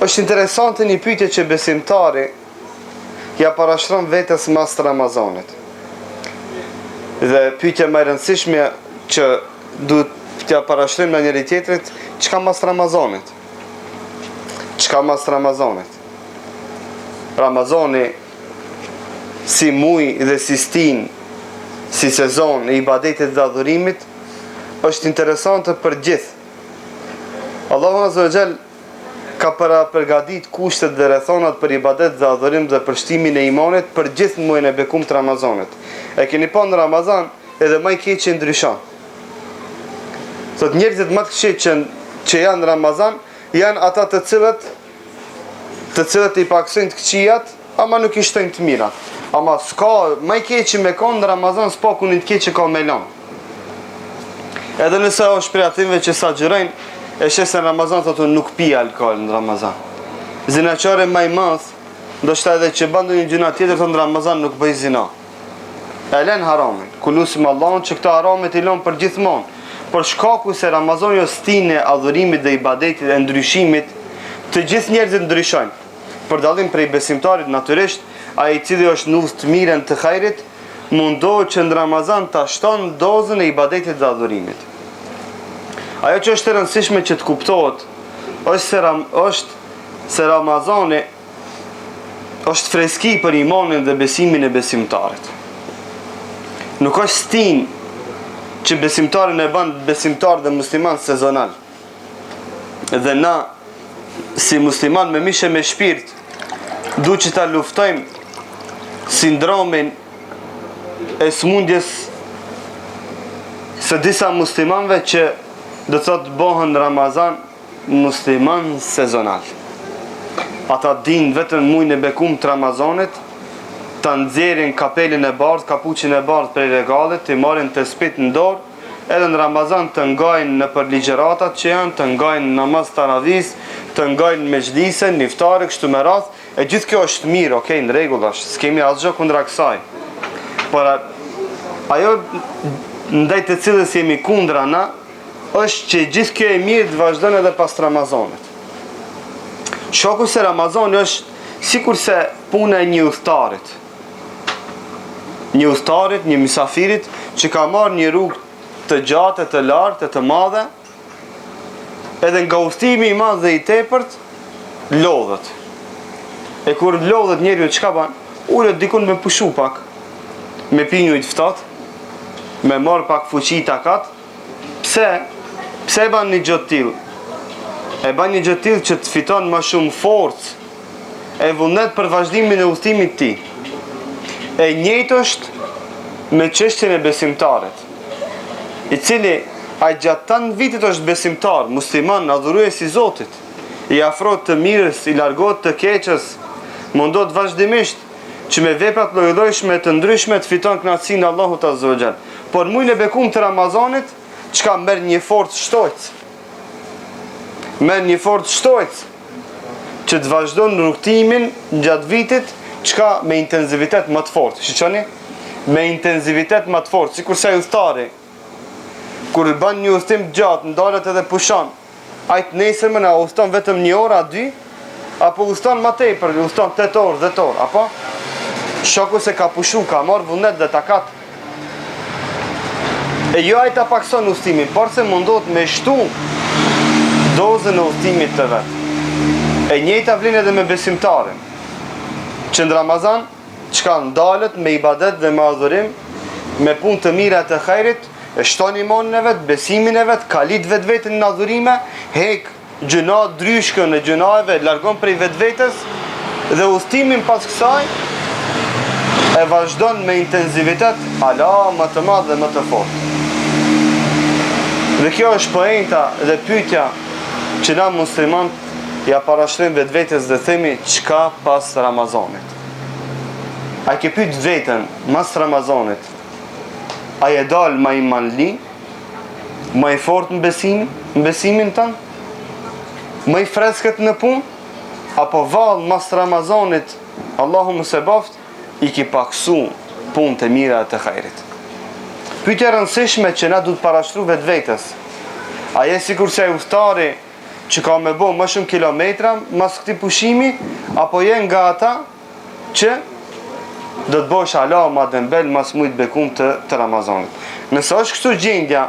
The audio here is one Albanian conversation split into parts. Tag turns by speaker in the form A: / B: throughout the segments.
A: Është interesante një pyetje që besimtari ja parashtron vetes mas Ramazanit. Dhe pyetja më e rëndësishme që duhet t'ja parashtrojmë në njëri tjetrit, çka mas Ramazanit? Çka mas Ramazanit? Ramazani si muj dhe si stin, si sezon e ibadetit dhe adhurimit, është interesante për gjithë. Allahu Azza wa Jall ka përgadit kushtet dhe rrethonat për ibadet dhe adhurim dhe për shtimin e imanit për gjithë muajin e bekumt të Ramazanit. E keni pa në Ramazan edhe më i keq ndryshon. Sot njerëzit më të keq që janë në Ramazan janë ata të cilët i paksojnë të këqijat, ama nuk i shtojnë të mirat. Ama s'ka më i keq me kon në Ramazan, s'pa ku një të keq që ka me lan. Edhe nëse është prej atyve që sagjërojnë, e sheh se në Ramazan thotë nuk pi alkool në Ramazan. Zinaqare më i madh, ndoshta edhe që bën ndonjë gjëna tjetër thonë në Ramazan nuk bëj zina. E lën haramin. Kulusim Allahun që këto haramet i lën për gjithmonë. Për shkaku se Ramazani është stinë e adhurimit dhe ibadetit e ndryshimit, të gjithë njerëzit ndryshojnë. Për dallim prej besimtarit natyrisht, ai i cili është në udhë të mirën të hajrit, mundohet që në Ramazan ta shton dozën e ibadetit dhe adhurimit. Ajo që është e rëndësishme që të kuptohet, është se Ramazani është freski për imanin dhe besimin e besimtarit. Nuk është stinë që besimtarin e bën besimtar dhe musliman sezonal. Dhe na, si musliman me mishe me shpirt, duhet që ta luftojmë sindromin e smundjes së disa muslimanve që do të thotë bëhen në Ramazan musliman sezonal. Ata dinë vetëm muajin e bekumt të Ramazanit, ta nxjerrin kapelin e bardhë, kapuçin e bardhë prej regalit, të marrin tespit në dorë, edhe në Ramazan të ngajnë në për ligjëratat që janë, të ngajnë namaz taravis, të ngajnë mexhlise, niftare, kështu me radhë, e gjithë kjo është mirë, okay, në rregull është, s'kemi asgjë kundra kësaj. Por ajo ndaj të cilës jemi kundra na, është që gjithë kjo e mirë të vazhdon edhe pas Ramazanit. Shoku se Ramazani është sikur se puna e një udhëtarit. Një udhëtarit, një mysafirit që ka marrë një rrugë të gjatë, të lartë, të madhe, edhe nga udhëtimi i madh dhe i tepërt lodhet. E kur lodhet njeriu çka bën? Ulet dikun me pushu pak, me pi një ujë të ftohtë, me marr pak fuqi takat. Pse? Pse e bën një gjë të tillë? E bën një gjë të tillë që të fiton më shumë forcë e vullnet për vazhdimin e udhëtimit të tij. E njëjtë është me çështjen e besimtarit, i cili ai gjatë tan vitit është besimtar, musliman, adhurues i Zotit, i afrohet të mirës, i largohet të keqës, mundohet vazhdimisht që me vepra të lloj-llojshme të ndryshme të fiton kënaqësinë e Allahut Azza wa Jall. Por muajin e bekumt të Ramazanit, çka merr një forcë shtojc. Merr një forcë shtojc që të vazhdon rrugtimin gjatë vitit, çka me intensivitet më të fortë. Shiqoni? Me intensivitet më të fortë, sikur sa udhëtari kur bën një udhëtim gjatë, ndalet edhe pushon. Ai të nesërmën a udhëton vetëm 1 orë, 2, apo udhëton më tepër, udhëton 8 orë, 10 orë, apo? Shoku se ka pushu, ka marrë vullnet dhe takat. E jo ai ta pakson udhëtimin, por se mundohet me shtu dozën e udhëtimit të vet. E njëjta vlen edhe me besimtarin, që në Ramazan çka ndalet me ibadet dhe me adhurim, me punë të mira të hajrit, e shton imanin e vet, besimin e vet, kalit vetveten në adhurime, hek gjëna dryshkën e gjënave, largon prej vetvetes dhe udhëtimin pas kësaj e vazhdon me intensivitet ala më të madh dhe më të fortë. Dhe kjo është poenta dhe pyetja që na muslimanët ja parashtrojmë vetvetes dhe themi çka pas Ramazanit. A ke pyet veten mas Ramazanit? A je dal ma i manli, ma i fort në besimin tënë, ma i freskët në punë, apo valë mas Ramazanit, Allahu më se baft, i ki paksu punë të mira të hajrit. Pyetja e rëndësishme që na duhet parashtru vetvetes, a je sikur se udhëtari që ka me bo më shumë kilometra mas këti pushimi, apo jenë nga ata që do të bosh ala ma dembel mas mujt bekum të Ramazanit. Nëse është kështu gjendja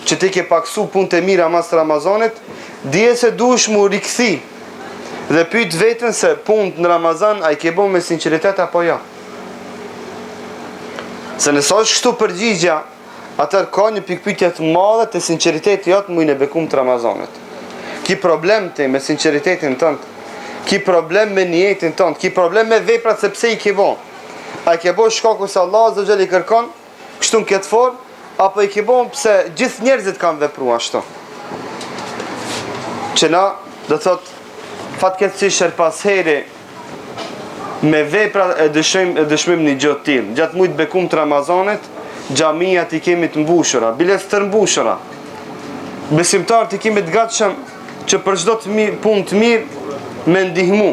A: që ti ke paksu punë të mira mas të Ramazanit, dije se duhesh mu rikthi dhe pyet veten se punë në Ramazan a i ke bo me sinceritet apo jo. Se nëse është kështu përgjigja, atër ka një pikpyetje të madhe të sinceriteti jotë mujnë e bekum të Ramazanit. Ki problem ti me sinceritetin tënd, ki problem me niyetin tënd, ki problem me veprat se pse i ke bo. A i ke bo shkaku se Allah azza wa jalla i kërkon kështu në këtë formë, apo i ke bo pse gjithë njerëzit kanë vepruar ashtu. Që na do thot fatkeqësisht pas here me vepra e dëshmim një gjë të tillë. Gjatë mujt bekum të Ramazanit, xhamiat i kemi të mbushura, bilet të mbushura. Besimtarët i kemi të gatshëm që për çdo punë të mirë me ndihmu.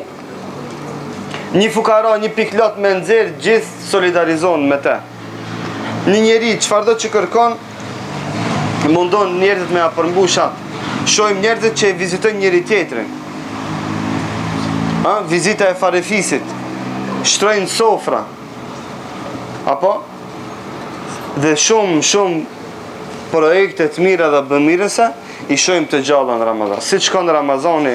A: Një fukara, një piklot me nxjerr, gjithë solidarizon me te. Një njeri çfarëdo që kërkon, mundon njerëzit me apërmbush atë. Shohim njerëzit që e vizitojnë njëri tjetrin. Vizita e farefisit, shtrojnë sofra, apo dhe shumë projekte të mira dhe bëmirëse i shohim të gjalla në Ramazan. Si që ka në Ramazani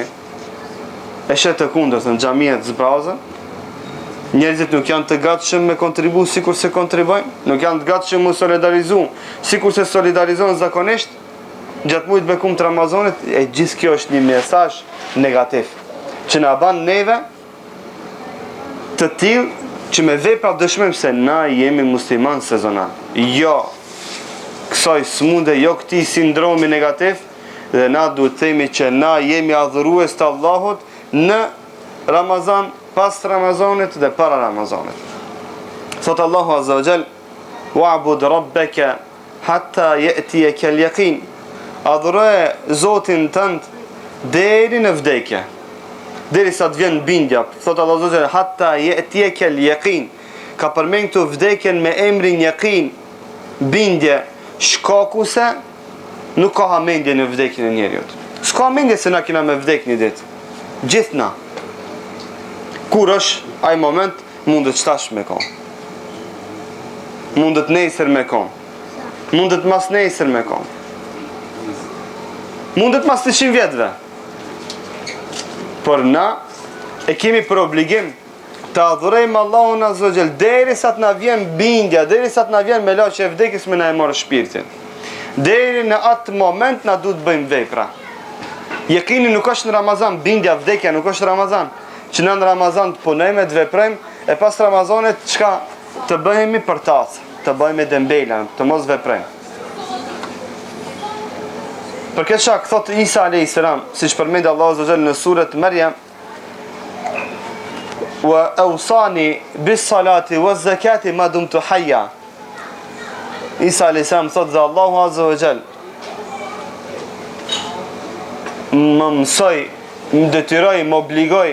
A: e shet të kundër në xhamiat zbrazën, njerëzit nuk janë të gatshëm me kontribu sikur se kontribojnë, nuk janë të gatshëm me solidarizu sikur se solidarizojnë zakonisht. Gjatë mujt bekum të Ramazanit, e gjithë kjo është një mesazh negativ që na ban neve të tillë që me vepra dëshmojmë se na jemi musliman sezonal. Jo kësaj smunde, jo këtij sindromi negativ, dhe na duhet të themi që na jemi adhurues të Allahut në Ramazan, pas Ramazanit dhe para Ramazanit. Thot Allahu azza wa jall: "Wa'bud rabbaka hatta ya'tiyaka al-yaqin." Adhuroje Zotin tënd deri në vdekje, deri sa të vjen bindja. Thot Allahu azza wa jall: "Hatta ya'tiyaka al-yaqin." Ka përmend këtu vdekjen me emrin yaqin, bindje, shkaku se nuk ka hamendje në vdekjen e njeriut. S'ka hamendje se na kena me vdek një ditë. Gjithë na. Kur është ai moment, mundet shtash me kon. Mundet nesër me kon. Mundet mas nesër me kon. Mundet mas 100 vjetëve. Por na e kemi për obligim të adhurojmë Allahun azza wa jall derisa të na vjen bindja, derisa të na vjen me laçë e vdekjes me na e marrë shpirtin. Deri në atë moment na duhet bëjmë vepra. Yaqini nuk është në Ramazan, bindja, vdekja nuk është në Ramazan. Që në Ramazan të punojmë, të veprojmë, e pas Ramazanit çka të bëhemi për tas, të bëhemi dembela, të mos veprojmë. Për këtë shkak thot Isa alayhis salam, siç përmend Allahu azza wa jalla në surat Maryam: "Wa awsani bis salati waz zakati ma dumtu hayya." Isa alayhis salam thot dhe Allahu azza wa jalla më mësoj, më detyroj, më obligoj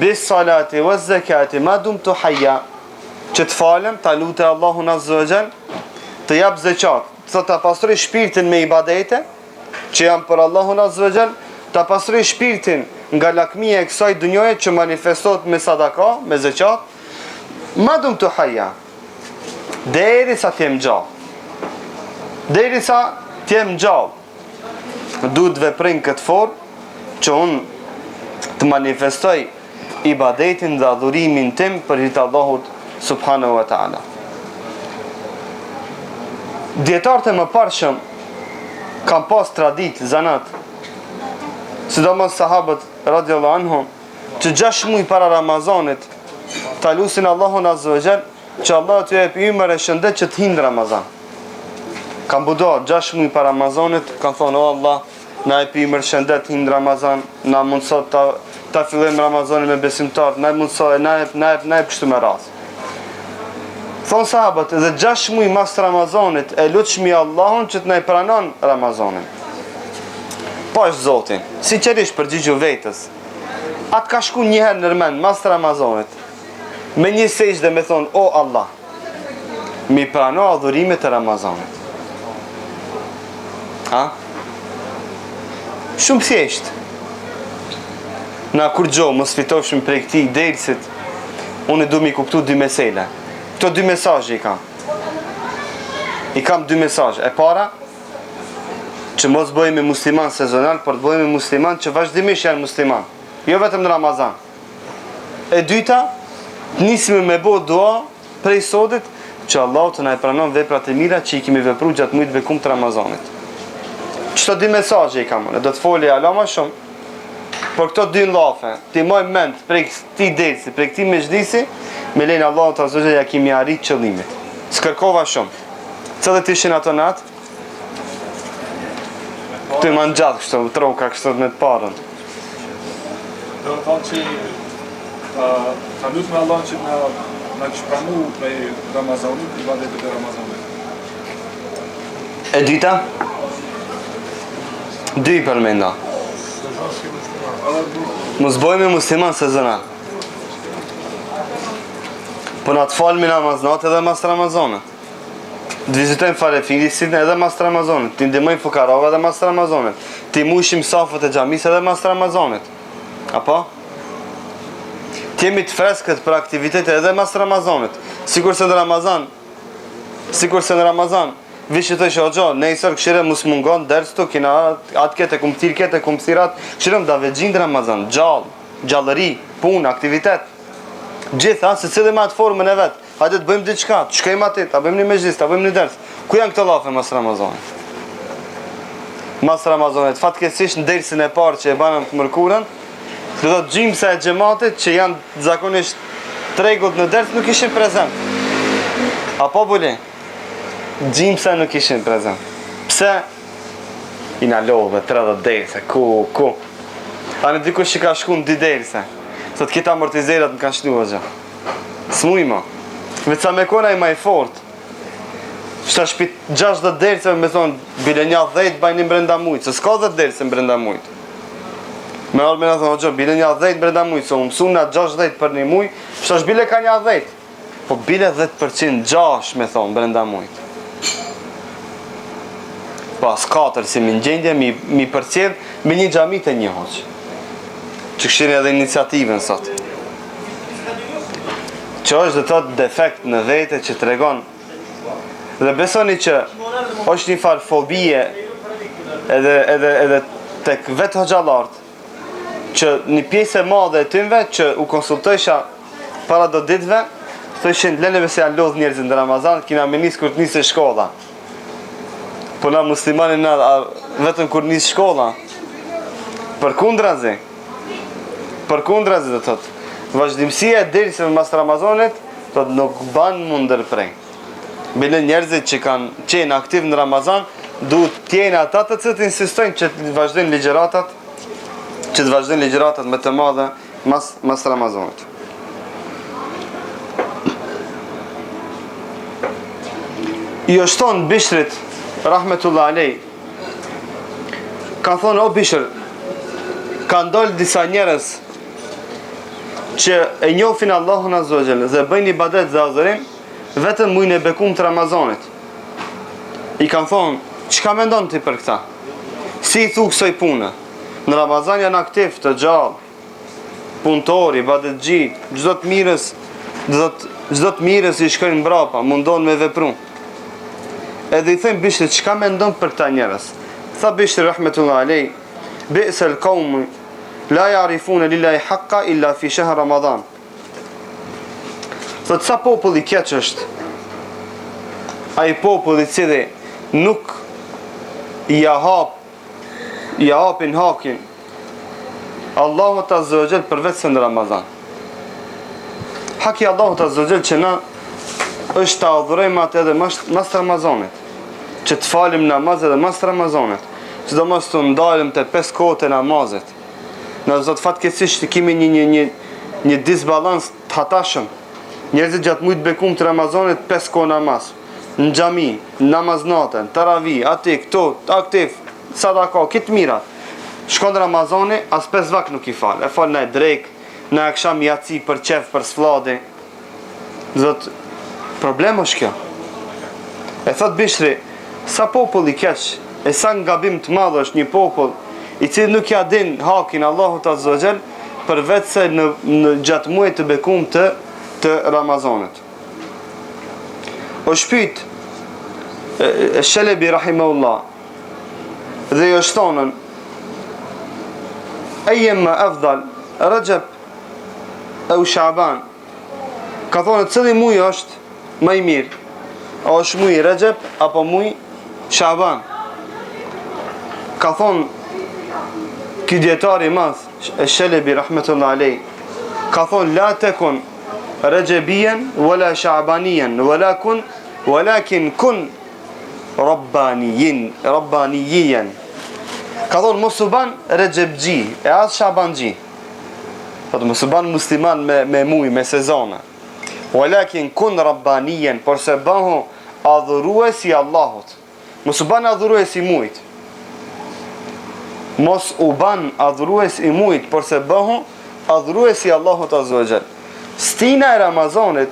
A: bis salati waz zakati ma dumtu hayya, që të falem, ta lutem Allahun azza wa jall, të jap zeqat, thot ta pastroj shpirtin me ibadete që janë për Allahun azza wa jall, ta pastroj shpirtin nga lakmia e kësaj dunjoje që manifestohet me sadaka, me zeqat, ma dumtu hayya, derisa të jem gjallë. Derisa të jem gjallë. Duhet veprin këtë formë që unë të manifestoj ibadetin dhe adhurimin tim për hir të Allahut subhanahu wa ta'ala. Dietarët e mëparshëm kanë pas traditë, zanat, sidomos sahabët radhiyallahu anhum, që 6 muaj para Ramazanit ta lutin Allahun azza wa jall që Allah t'ju jep ymër e shëndet që të hinë Ramazan. Kanë budohet 6 muaj para Ramazanit, kanë thonë: "O Allah, na jep ymër shëndet hinë Ramazan, na mundso ta fillojmë Ramazanin me besimtar, na mundso, na jep kështu me radhë." Thonë sahabët, edhe 6 muaj mas Ramazanit e lutshmi Allahun që të na i pranon Ramazanin. Po është Zoti, sinqerisht përgjigju vetës. Atë ka shku njëherë nërmen mas Ramazanit, me një sejdë me thonë: "O Allah, mi prano adhurimet e Ramazanit." Shumë thjesht. Na kur gjo, mos fitofshim prej këtij dersit, unë du mi kuptu dy mesele. Këto dy mesazhe i kam. I kam dy mesazhe. E para, që mos bëjmë musliman sezonal, por të bëjmë musliman që vazhdimisht janë musliman. Jo vetëm në Ramazan. E dyta, nisime me bo dua prej sotit që Allah të na e pranon veprat e mira që i kemi vepru gjatë mujtëve kumt të Ramazanit. Çto dy mesazhe i kam unë, do të folja ala më shumë. Por këto dy llafe, ti moj mend prej këtij dersi, prej këtij mezhdisi, me lenin Allahu ta zgjidhë ja kimi arrit qëllimit. S'kërkova shumë. Cilat ishin ato natë? Ty më gjatë kështu, troka kështu me të parën.
B: Do të thonë që ta lutë me Allah që na shpranu prej Ramazanit, i ibadetet e Ramazanit.
A: E dyta? Dy përmenda. Mos bëjmë musliman sezonal. Po na të falmi namaznat edhe mas Ramazanit. Të vizitojmë farefilisin edhe mas Ramazanit. Të ndihmojmë fukarave edhe mas Ramazanit. Të mushim safët e xhamisë edhe mas Ramazanit. Apo? Të jemi të freskët për aktivitete edhe mas Ramazanit. Sikur se në Ramazan, vishë të shoxho, nesër këshire mus mungon ders tu kina atke te kumtir kete kumtirat, këshirem da vexhin Ramazan, gjallëri, punë, aktivitet. Gjitha se cilë me atë formën e vet. Hajde të bëjmë diçka, të shkojmë aty, ta bëjmë një mezhlis, ta bëjmë një ders. Ku janë këto llafe mas Ramazanit? Mas Ramazanit, fatkeqësisht në dersin e parë që e banëm të mërkurën, do të xhimsa e xhamatit që janë zakonisht tregut në ders nuk ishin prezent. Apo bule? Gjimsa nuk ishin prezent. Pse? I na love 30 derse, ku? Ani dikush që ka shku në 2 derse. Sot kita amortizerat më kanë shtu gjë. S'muj ma. Veca me kona i ma i fort. Shta shpit 60 derse me thonë, bile një 10 bajnim brenda mujtë. Se s'ka 10 derse në brenda mujtë. Me alë me në thonë, gjo, bile një 10 brenda mujtë. Se unë mësu nga 60 për një mujtë. Shta shbile ka një 10. Po bile 10% 6 me thonë brenda mujtë. Pas 4 si mi në gjendje, mi përcjell me një xhami të një hoq. Që këshirë edhe iniciativën sot. Që është dhe tot defekt në vete që të regon. Dhe besoni që është një farë fobie edhe tek vetë hoxhallartë, që një pjesë e madhe e tymve që u konsultojsha para do ditëve, thëshin leneve se janë lodh njerëzit në Ramazan, kina me nisë kur të nisë shkolla. Po na muslimani na vetëm kur nis shkolla. Përkundrazi do thotë. Vazhdimësia e dersave mas Ramazanit do të nuk ban mund ndërprej. Bile njerëzit që kanë qenë aktiv në Ramazan duhet të jenë ata të cilët insistojnë që të vazhdojnë ligjëratat më të mëdha mas Ramazanit. Jo shton Bishrit rahmetullah alej, ka thonë, o Bishr, ka ndollë disa njerës që e njohin Allahun azza wa jall dhe bëjnë ibadet dhe adhurim vetëm muajin e bekum të Ramazanit. I kanë thonë, çka mendon ti për këta? Si i thu kësaj pune? Në Ramazan janë aktiv të gjallë, punëtori, ibadetxhi, çdo të mirës i shkojnë mbrapa, mundon me vepru. Edhe i thëmë Bishrit, çka mendon për këta njerëz? Tha Bishri rahmetullah alej, bi'sal qawm la ya'rifuna lillahi haqqa illa fi shahr Ramadan. Thot sa popull i keq është ai popull i cili nuk i hapin hakin Allahut azza wa jall përveç në Ramazan. Haki Allahut azza wa jall që na është ta adhurojmë atë edhe mas Ramazanit. Që të falim namaz edhe mas Ramazanit. Sidomos të ndalim të 5 kohët e namazit. Në zot fatkeqësisht kemi një disbalans të hatashëm. Njerëzit gjatë mujt bekum të Ramazanit 5 kohë namaz. Në xhami, namaz natën, taravih, aty këto, aktiv, sadaka, këtë mira. Shkon Ramazani, as 5 vakt nuk i fal. E fal në drek, në akşam jaci për qef, për sfladi. Zot, problem është kjo. E thot Bishri, sa popull i keq, e sa ngabim të madh është një popull i cili nuk ja din hakin Allahut azza wa jall përveç se në gjatë muajit të bekum të Ramazanit. O shpyt Shelebi rahimahullah dhe jo shtonën Ejema afdal Rajab e u Shaban, ka thonë cili muaj është më i mirë, a është muaj Rajab apo muaj Shaban? Ka thonë ky djetari i madh Shelebi rahmetullah alej, ka thonë la tekun Rajabiyan wala Sha'baniyan walakin kun Rabbaniyan. Ka thonë mos u ban Rajabxhi e as Sha'banxhi. Po mos u ban musliman me muaj, me sezona. Walakin kun Rabbaniyan, por se bëhu adhuruesi i Allahut. Mos u ban adhuruesi i muajit. Mos u ban adhurues i muajit, por se bëhu adhurues i Allahut azza wa jall. Stina e Ramazanit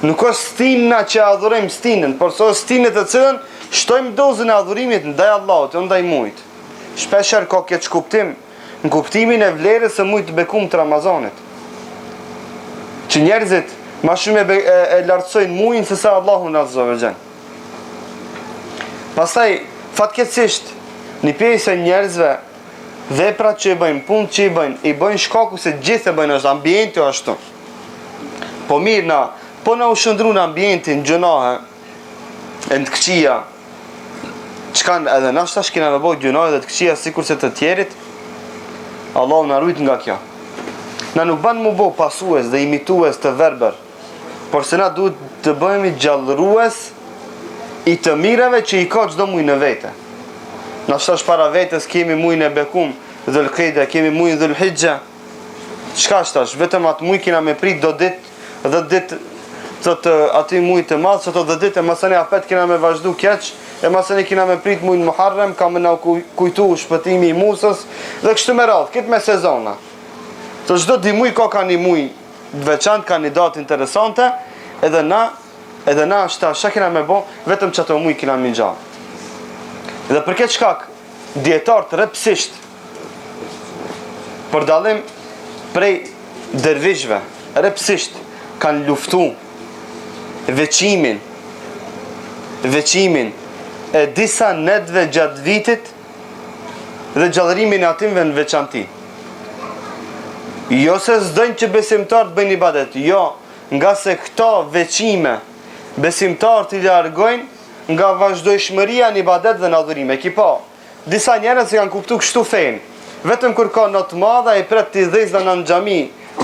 A: nuk është stina që adhurojmë stinën, por se është stinë të cilën shtojmë dozën e adhurimit ndaj Allahut, jo ndaj muajit. Shpeshherë ka këtë kuptim, në kuptimin e vlerës së muajit të bekum të Ramazanit, që njerëzit ma shumë e lartësojnë muajin se sa Allahun azza wa jall. Pastaj fatkeqësisht një pjesë e njerëzve veprat që i bëjnë, punë që i bëjnë shkaku se gjithë e bëjnë, është ambienti ashtu. Po mirë po na u shëndru në ambientin gjunahe, e në të këqia, që kanë edhe na shtash kena me bëjt gjunahe dhe të këqia sikur se të tjerit, Allah në rujt nga kjo. Na nuk banë mu bëjt pasues dhe imitues të verber, por se na duhet të bëjmë gjallërues i të mireve që i ka çdo muj në vete. Na shtash para vetës kemi mujnë e bekum, Dhul Qida, kemi mujnë Dhul Hijja. Çka shtash? Vetëm atë muj kena me prit do ditë, 10 ditë të aty muj të madh, çdo 10 ditë mësoni afet kena me vazhdu keq, e mësoni kena me prit mujnë Muharram, ka më na kujtu shpëtimi i Musës dhe kështu me radhë, këtë me sezona. Të çdo di muj ka një muj të veçantë, ka një datë interesante, edhe na shtash kena me bë, vetëm çato muj kena me ngjall. Dhe për këtë shkak, dietarët rrepsisht, për dallim prej dervishve, rrepsisht kanë luftu veçimin e disa netve gjatë vitit dhe gjallërimin e atyve në veçanti. Jo se s'dojnë që besimtarët bëjnë ibadet, jo, nga se këto veçime besimtarët i largojnë nga vazhdojshmëria në ibadet dhe në adhurime. Ki po, disa njerëz që kanë kuptu kështu fejnë, vetëm kur ka natë madha i pret t'i dhezda në xhami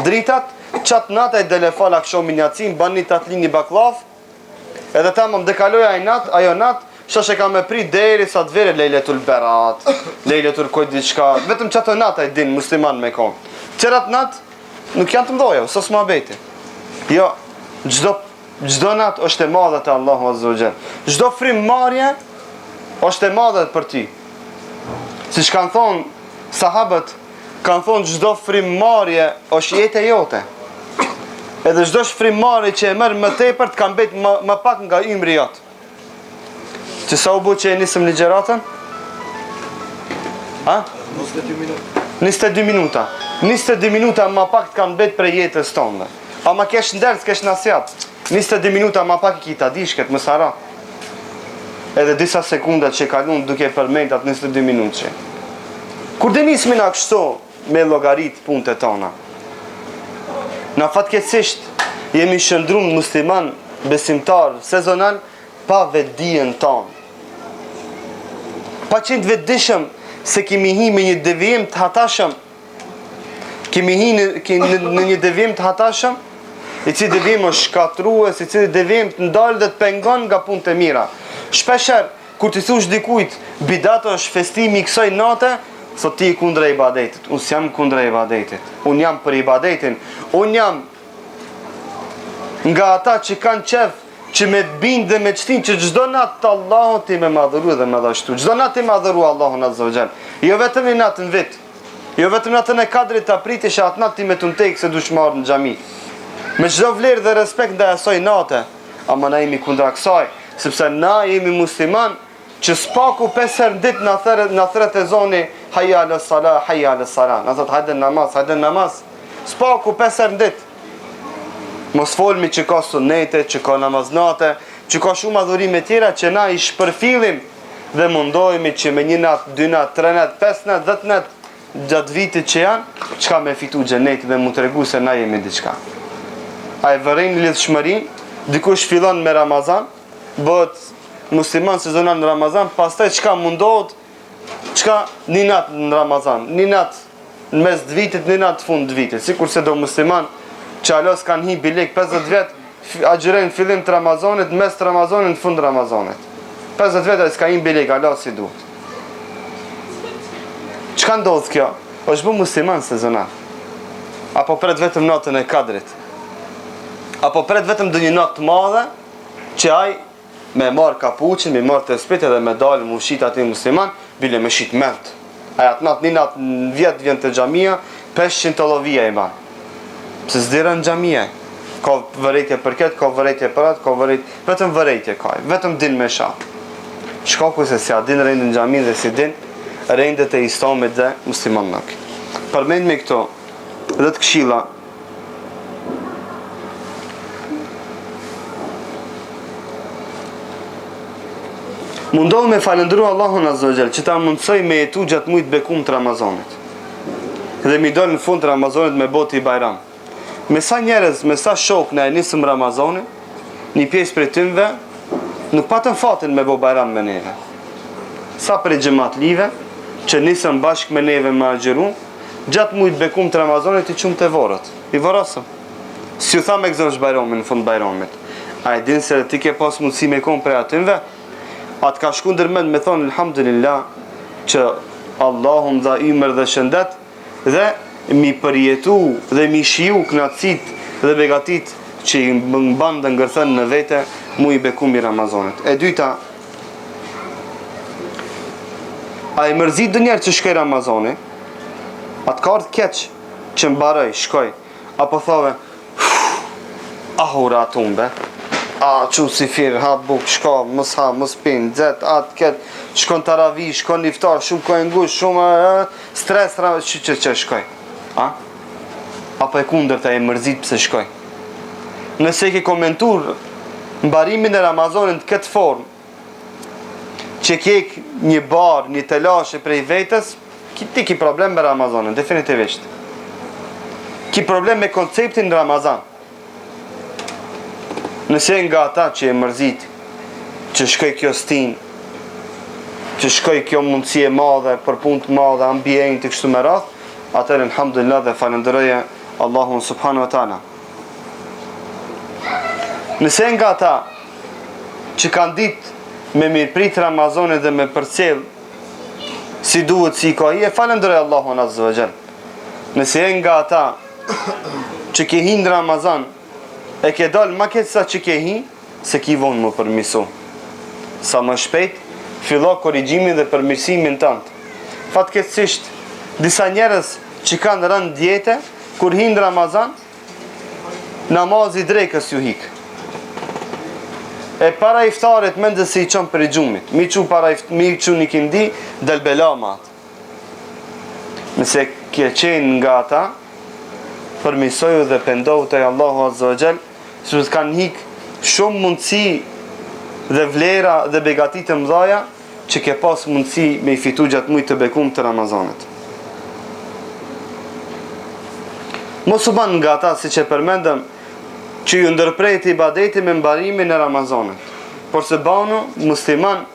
A: dritat, qatë natë e dele fal akshomin jacin, ban një tatlin një baklaf, edhe ta më dekaloja ajo natë, shash e ka me prit deri sa të vere lejletul berat, lejletul kojt diçka, vetëm qatë natë e din musliman me kon. Qerat natë nuk janë të mdoja, sos ma beti. Jo, gjdo natë është e madhe të Allahu azza wa jall. Gjdo frimmarje është e madhe për ty. Si që kanë thonë sahabët, kanë thonë gjdo frimmarje është jetë e jote. Edhe çdo shfrimari që e merr më tepër të kanë bëjt më pak nga ymri jot. Që sa u bë që e nisëm ligjeratën? Ha? 22 minuta. 22 minuta më pak të kanë bëjt për jetës tonë. A ma kesh ndërës, kesh nasiat. 22 minuta më pak i kita dishket, më sara. Edhe disa sekundat që kalun duke përmend atë 22 minutë që. Kur dhe nismi na kështu me llogarit punët e tona. Na fatkeqësisht jemi shëndrum musliman, besimtar, sezonal, pa vetdijen tonë. Pa qenë vetdijshëm se kemi hi me një devijim të hatashëm. Kemi hi në një devijim të hatashëm, i cili devijim është shkatrues, i cili devijim të ndalë dhe të pengon nga punët e mira. Shpesher, kur ti thush dikujt, bidat është festimi i kësaj nate, thot ti i kundra ibadetit. Unë s'jam kundra ibadetit. Unë jam për ibadetin. Unë jam nga ata që kanë qef që me bindë dhe me qëtin që gjdo natë të Allahun ti me madhuru dhe me dhashtu. Gjdo natë ti madhuru Allahun azza wa jall. Jo vetëm një natë në vit. Jo vetëm natën e kadrit të apritish atë natë ti me të mtekë se dush marrë në xhami. Me gjdo vlerë dhe respekt ndaj asaj nate. Ama na jemi kundra kësaj. Sepse na jemi musliman që spaku 5 herë në ditë në thret e zoni hayya ala salah, hayya ala salah. Na thot hajde në namaz. Spaku 5 herë në ditë. Mos folmi që ka sunete, që ka namaznate, që ka shumë adhurime tjera që na i shpërfillim dhe mundohemi që me 1 natë, 2 natë, 3 natë, 5 natë, 10 natë gjatë vitit që janë, çka me fitu xhenetin dhe mu tregu se na jemi diçka. Ai vërin lidhshmërinë, dikush fillon me Ramazan, bëhet musliman sezonal në Ramazan, pastaj çka mundohet, çka 1 natë në Ramazan, 1 natë në mes të vitit, 1 natë në fund të vitit. Sikurse do musliman që alos kanë hi bilik 50 vjet, agjërojnë fillim të Ramazanit, mes të Ramazanit, në fund të Ramazanit. 50 vjet ai s'ka hi bilik, alos si duhet. Çka ndodh kjo? Është bë musliman sezonal. Apo pret vetëm natën e Kadrit. Apo pret vetëm ndonjë natë të madhe që ai me marr kapuçin, me marr të spite dhe me dalë më ushit ati musliman, bile me shit ment. Ai atë natë, 1 natë në vjet vjen te xhamia, 500 llovia i ban. Pse s'dera në xhamia? Ka vërejtje për këtë, ka vërejtje për atë, ka vërejtje, vetëm vërejtje ka, vetëm din me shat. Shkaku se si a din rejnë në xhamin dhe si din rendet e islamit dhe musliman nuk. Përmend me këto 10 këshilla mundohu me falendru Allahun Azza wa Jall që ta mundsoj me jetu gjatë mujt bekum të Ramazanit dhe mi dol në fund të Ramazanit me boti i Bajram. Me sa njerëz, me sa shok na e nisëm Ramazanin, një pjesë prej tyre nuk patën fatin me bo Bajram me neve. Sa prej xhamatlive që nisëm bashkë me neve me agjeru, gjatë mujt bekum të Ramazanit i qumë të vorët. I vorasëm. Si u tha me gëzënsh Bajramin në fund Bajramit. A e din se ti ke pas mundësi me kom prej atynve? Atë ka shku ndërmend me thonë alhamdulillah që Allahum dha imër dhe shëndet dhe mi përjetu dhe mi shiu knatësit dhe begatit që i mban dhe ngërthën në vete mu i bekum i Ramazanit. E dyta, a i mërzit dë njerë që shkoj Ramazani, atë ka ardhë keq që mbaroj, shkoj, apo thove, ahura atumbe, a që si firë, ha buk, shko, mës ha, mës pin, dzet, atë ketë, shkon të ravi, shkon niftar, shumë kojnë ngush, shumë stres, që shkoj. A? Apo e kundër të e mërzit pëse shkoj. Nëse ke komentur mbarimin e Ramazanit këtë formë, që kek një bar, një telashe prej vetës, ti ki problem me Ramazanin, definitivisht. Ki problem me konceptin Ramazan. Nëse nga ata që e mërzit, që shkoj kjo stin, që shkoj kjo mundësi e madhe, për punë të madhe, ambient të kështu me radh, atër alhamdulillah dhe falenderoje Allahun subhanahu wa taala. Nëse nga ata që kanë ditë me mirëprit Ramazanin dhe me përcjell si duhet si ka i, e falenderoj Allahun Azza wa Jall. Nëse nga ata që ke hi në Ramazan e ke dal ma ketë sa që ke hi, se ki vonë më përmisu. Sa më shpejt fillo korrigjimin dhe përmirësimin tënd. Fatkeqësisht disa njerëz që kanë rënë diete kur hi në Ramazan, namazi drekës ju hik. E para iftarit mendë se i qënë për i gjumit. Mi që një kindi, del belamat. Nëse kje qenë nga ata, përmisoju dhe pendohu të Allahu Azza wa Jall, se të kanë hik shumë mundësi dhe vlera dhe begatit të mdhaja, që ke pas mundësi me i fitu gjatë mujtë të bekum të Ramazanit. Mos u ban nga ata si që përmendëm, që ju ndërprejt i ibadeti me mbarimin e Ramazanit. Por se banu musliman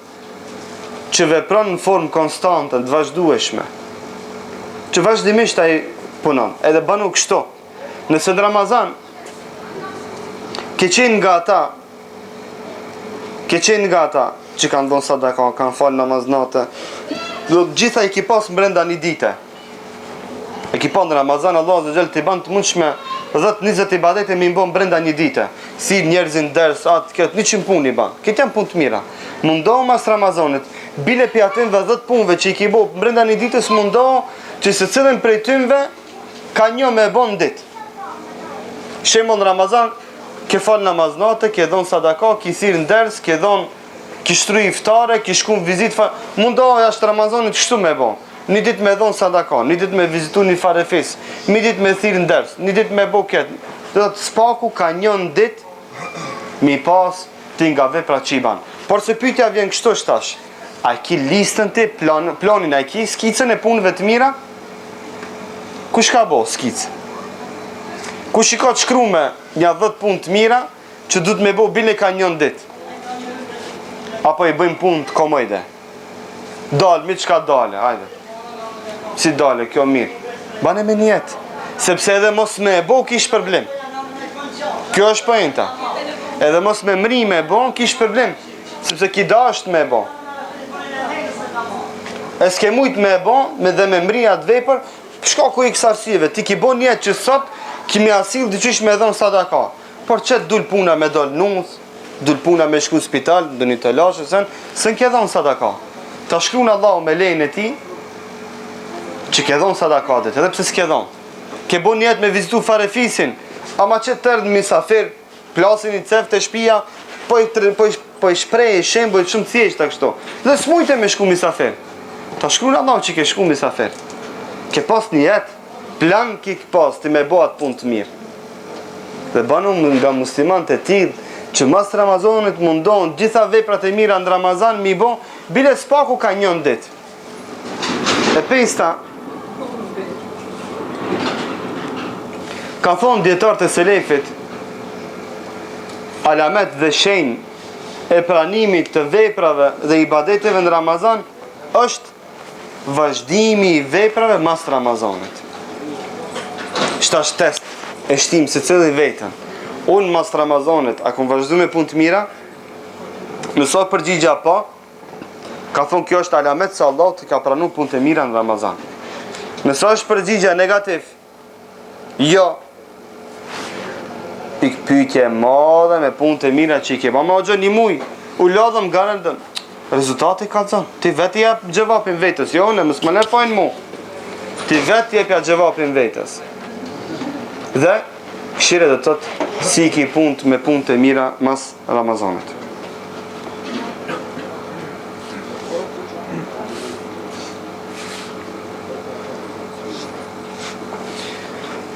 A: që vepron në formë konstante, të vazhdueshme, që vazhdimisht ai punon, edhe banu kështu. Nëse në Ramazan ke qenë nga ata që kanë dhënë sadaka, kanë falë namaznate, gjitha i ki pas brenda një dite. E ki pa në Ramazan, Allah Azza wa Jall t'i ban të mundshme 10-20 ibadete me i bon brenda një dite. Si njerëzin ders, atë këtë 100 punë i ban. Këtë janë punë të mira. Mundohu mas Ramazanit, bile pi atën dhe 10 punëve që i ki bo brenda një ditës, mundohu që se cilën prej tynve ka një me bon ditë. Shemon Ramazan, ke falë namaznate, ke dhon sadaka, ke thirr në ders, ke shtruj iftare, ke shku në vizit, mundohu jashtë Ramazanit kështu me bon. një ditë me dhon sadaka, një ditë me vizitu një farefis, një ditë me thirë ndërs, një ditë me buket. Do të spaku ka njën ditë mi pas ti nga vepra që i ban. Por se pyetja vjen kështu shtash. A ki listën ti, planin, a ki skicën e punëve të mira? Kush ka bo skicë? Kush i ka të shkru me një 10 punë të mira që du të me bo bile ka njën ditë? Apo i bëjmë punë të komojde? Dalë, mi qka dale, hajde. Si dale, kjo mirë. Bane me njetë. Sepse edhe mos me e bo kish problem. Kjo është pojenta. Edhe mos me mri me e bo kish problem. Sepse ki da është me e bo. E s'ke mujt me e bo, me dhe me mri atë vepër, shka ku i kësarsive. Ti ki bo njetë që sot, ki me asil dhe qysh me dhënë sadaka. Por qëtë dul puna me dol nus, dul puna me shku spital, dë një të lashe, sën ke dhënë sadaka. Ta shkru në Allah me lejnë e ti, që ke dhënë sadakatet, edhe pse s'ke dhënë. Ke bo njetë me vizitu farefisin, ama që tërdë në misafir, plasin i cef të shpia, po i shprej, shemboj shumë thjesht të kështu. Dhe s'mujte me shku misafir. Ta shkru në Allah që ke shku misafir. Ke pas një jetë, plan ki pas të me bo atë punë të mirë. Dhe banu nga muslimat e tillë, që mas Ramazanit mundon gjitha veprat e mira në Ramazan mi bo, bile s'paku ka njën ditë. E pesta, ka thonë djetarët e selefit, alamet dhe shenjë e pranimit të veprave dhe ibadeteve në Ramazan është vazhdimi i veprave mas Ramazanit. Shtash test e shtim se cili vetën. Unë mas Ramazanit, a kom vazhdu me punë të mira? Nëso përgjigja pa, ka thonë kjo është alamet se Allah të ka pranu punë të mira në Ramazan. Nëso është përgjigja negativ, jo, pikë pyetje madhe me punë të mira që i ke. Ma gjë një muj, u ladhëm garën dënë. Rezultati ka zonë. Ti vetë jep gjevapin vetës. Jo, në mësë më në fajnë mu. Ti vetë jepja gjevapin vetës. Dhe, këshire dhe tëtë, si ki punë me punë të mira mas Ramazanit.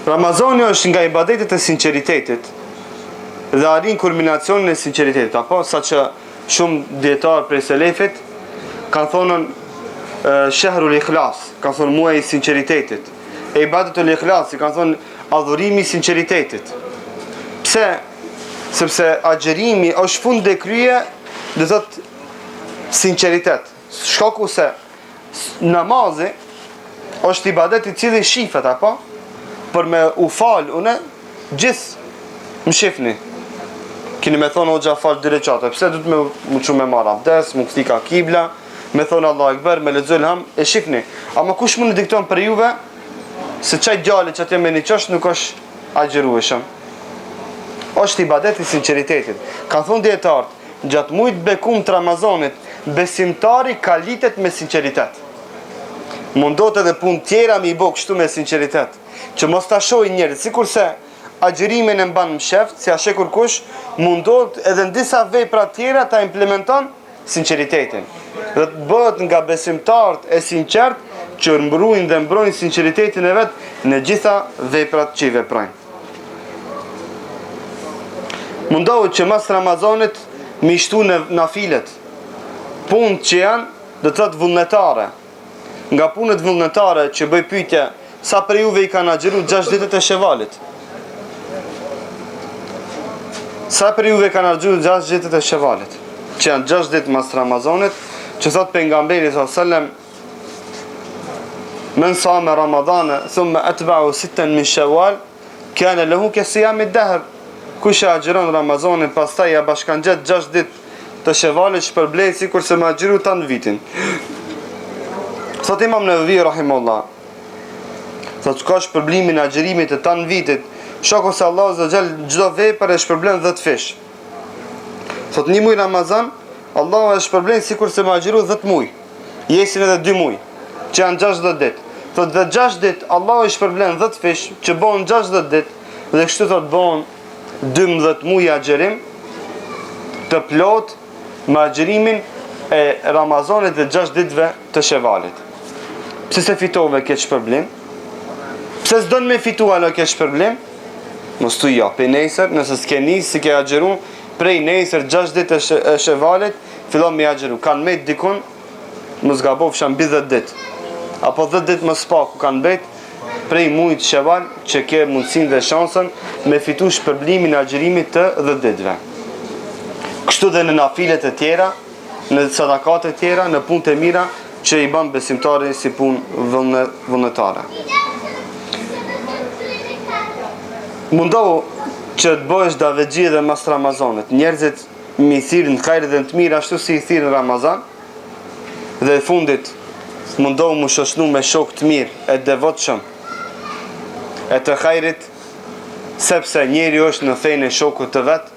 A: Ramazani është nga ibadetet e sinceritetit dhe arrin kulminacionin e sinceritetit, apo sa që shumë djetarë prej selefit kanë thonën shehrul ikhlas, kanë thonë muaj i sinceritetit, e ibadetul ikhlas, kanë thonë adhurimi i sinceritetit. Pse? Sepse agjerimi është fund dhe krye dhe thot sinceritet. Shkaku se namazi është ibadet i cili shifet, apo? Për me u falë, une gjithë më shifni. Kini me thonë o gja falë 2 recate, pse du të me që me marë abdes, më këti ka kibla, me thonë Allah Ekber, me lexoj ham, e shifni. Ama kush më në dikton për juve, se qaj djali që atje me një qështë nuk është agjerueshëm. është ibadet i sinceritetit. Ka thonë djetartë, gjatë mujtë bekum të Ramazanit, besimtari ka litet me sinceritet. Mundot edhe pun tjera mi i bo kështu me sinceritet, që mos ta shoj njerët, si kurse agjerimin e mban më sheft, si a shekur kush, mundot edhe në disa vepra tjera ta implementon sinceritetin. Dhe të bëhet nga besimtarët e sinqert, që mbrojnë dhe mbrojnë sinceritetin e vetë në gjitha veprat që i veprojnë. Mundohet që mas Ramazanit mi shtu në nafilet, punë që janë dhe të thëtë vullnetare. Nga punët vullnetare që bëj pyetje, sa për juve i kanë agjeru 6 ditët e Shevalit? Sa për juve i kanë agjeru 6 ditët e Shevalit? Që janë 6 ditë mas Ramazanit, që thot pejgamberi s.a.s. Men sa me Ramadane, thumë atba'u 6 min Shawal, kane lehu ke siyami dahr. Kush e agjeron Ramazanin, pastaj ja bashkan gjetë 6 ditë të Shevalit, shpërblej si kurse me agjeru ta në vitin. Thot Imam Nevevi rahimullah, thot ka shpërblimin e agjerimit të ta në vitit, shako se Allah Azza Jall çdo vepër e shpërblen 10 fish. Thot një muj Ramazan, Allah e shpërblen si kurse me agjeru 10 muj. Jesin edhe 2 muj, që janë 60 ditë. Thot dhe 6 ditë Allah e shpërblen 10 fish, që bon 60 ditë, dhe kështu thot bon 12 muj agjerim të plot me agjerimin e Ramazanit dhe 6 ditëve të Shevalit. Pse se fitove këtë shpërblim? Pse s'don me fitu alo këtë shpërblim? Mos tu japi nesër, nëse s'ke nis, si ke agjeru, prej nesër 6 ditë e shevalit, fillon me agjeru. Kanë met dikun, mos gabofsha mbi 10 ditë. Apo 10 ditë më spaku kanë bet, prej mujt sheval që ke mundësin dhe shansën me fitu shpërblimin e agjerimit të 10 ditëve. Kështu dhe në nafilet e tjera, në sadakat e tjera, në punë të mira që i ban besimtari si punë vullnetare. Mundohu që të bëhesh davexhi edhe mas Ramazanit. Njerëzit mi thirrën të hajrit dhe të mirë ashtu si i thirrën Ramazan. Dhe fundit mundohu mu shoqënu me shok të mirë e devotshëm e të hajrit, sepse njeri është në fejnë e shokut të vet.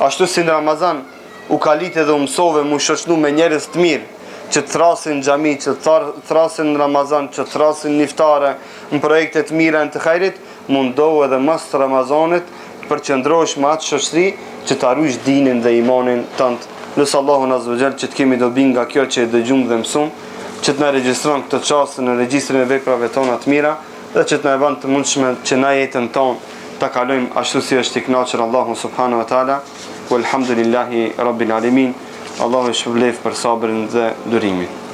A: Ashtu si në Ramazan u kalit edhe u mësove mu shoqënu me njerëz të mirë që të thrasin xhami, që të thrasin në Ramazan, që të thrasin niftare në projekte të mira në të hajrit, mundohu edhe mas të Ramazanit të përqendrohesh me atë shoqëri që të arrush dinin dhe imanin tënd. Lutë Allahun azza wa jall që të kemi dobi nga kjo që e dëgjum dhe mësum, që të na regjistron këtë çast në regjistrin e veprave tona të mira dhe që të na vënë të mundshme që na jetën tonë ta kalojmë ashtu si është i kënaqur Allahu subhanahu wa taala. Walhamdulillahi rabbil alamin. Allahu shpëlef për sabrin dhe durimin.